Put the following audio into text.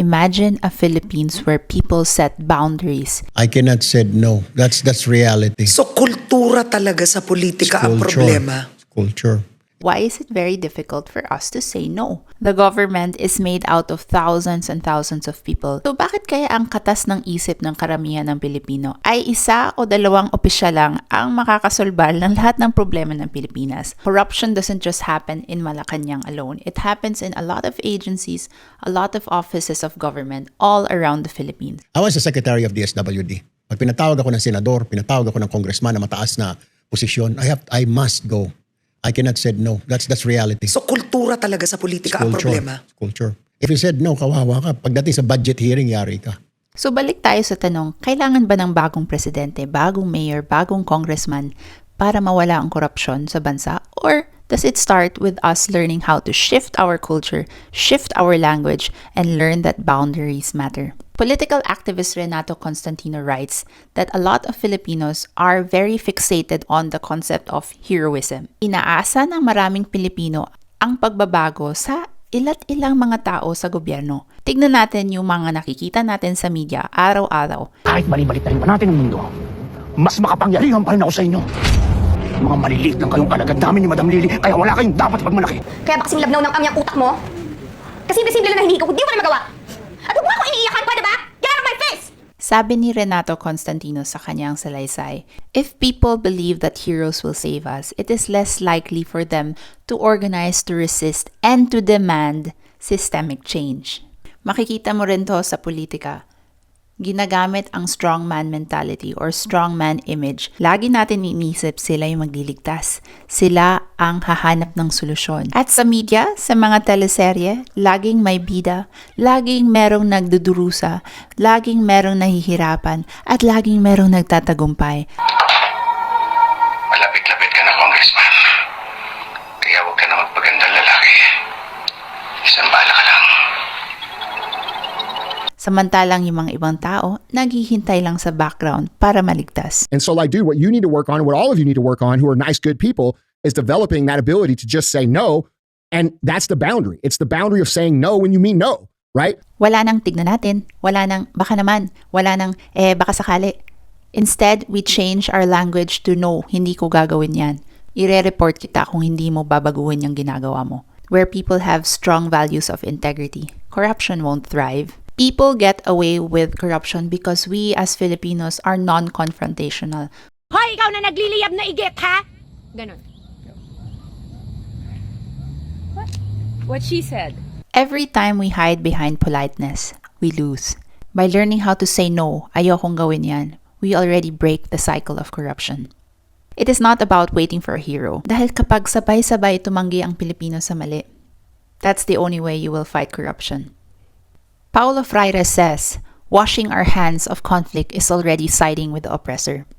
Imagine a Philippines where people set boundaries. I cannot say no. That's reality. So kultura talaga sa politika ang problema. It's culture. Why is it very difficult for us to say no? The government is made out of thousands and thousands of people. So bakit kaya ang katas ng isip ng karamihan ng Pilipino ay isa o dalawang opisyal lang ang makakasolbal ng lahat ng problema ng Pilipinas? Corruption doesn't just happen in Malacanang alone. It happens in a lot of agencies, a lot of offices of government all around the Philippines. I was the secretary of DSWD. Pag pinatawag ako ng senador, pinatawag ako ng congressman na mataas na posisyon, I must go. I cannot say no. That's reality. So kultura talaga sa politika ang problema. It's culture. If you said no, kawawa ka. Pagdating sa budget hearing, yari ka. So balik tayo sa tanong, kailangan ba ng bagong presidente, bagong mayor, bagong congressman para mawala ang korupsyon sa bansa? Or does it start with us learning how to shift our culture, shift our language, and learn that boundaries matter? Political activist Renato Constantino writes that a lot of Filipinos are very fixated on the concept of heroism. Inaasa ng maraming Pilipino ang pagbabago sa ila't ilang mga tao sa gobyerno. Tignan natin yung mga nakikita natin sa media araw-araw. Kahit bali-balitain pa natin ang mundo, mas makapangyarihan pa rin ako sa inyo. Mga maliliit lang kayong alagad namin ni Madam Lily, kaya wala kayong dapat pagmalaki. Kaya ba kasing labnaw ng amyang utak mo? Kasi simple lang na hindi ko, di mo na magawa. At huwag mo ako iniiyakan, pwede ba? Get out of my face! Sabi ni Renato Constantino sa kanyang salaysay, if people believe that heroes will save us, it is less likely for them to organize, to resist, and to demand systemic change. Makikita mo rin to sa politika. Ginagamit ang strongman mentality or strongman image. Lagi natin iniisip sila yung magliligtas. Sila ang hahanap ng solusyon. At sa media, sa mga teleserye, laging may bida, laging merong nagdudurusa, laging merong nahihirapan, at laging merong nagtatagumpay. Malapit-lapit ka na, Congressman. Kaya huwag ka na magpagandang lalaki. Isang bala ka lang. Samantalang yung mga ibang tao, naghihintay lang sa background para maligtas. And so, like, dude, what you need to work on, what all of you need to work on, who are nice, good people, is developing that ability to just say no. And that's the boundary. It's the boundary of saying no when you mean no, right? Wala nang tignan natin. Wala nang baka naman. Wala nang baka sakali. Instead, we change our language to no, hindi ko gagawin yan. Ire-report kita kung hindi mo babaguhin yung ginagawa mo. Where people have strong values of integrity, corruption won't thrive. People get away with corruption because we as Filipinos are non-confrontational. Hoy, ikaw na nagliliyab na igit, ha? Ganon. What she said. Every time we hide behind politeness, we lose. By learning how to say no, ayokong gawin yan, we already break the cycle of corruption. It is not about waiting for a hero. Dahil kapag sabay-sabay tumanggi ang Pilipino sa mali, that's the only way you will fight corruption. Paulo Freire says, washing our hands of conflict is already siding with the oppressor.